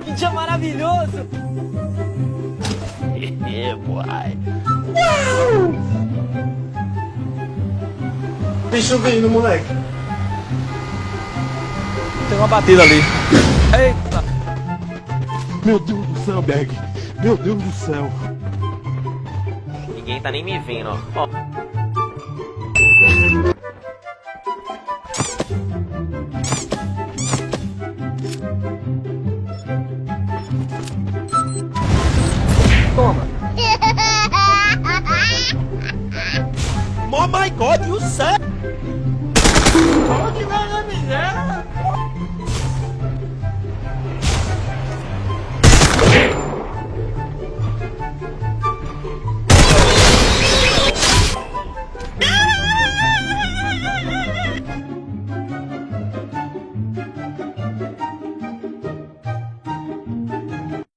Que dia maravilhoso! Boy. Bicho vindo, moleque. Tem uma batida ali. Eita! Meu Deus do céu, Berg. Meu Deus do céu. Ninguém tá nem me vendo, ó. Toma! Oh my god, you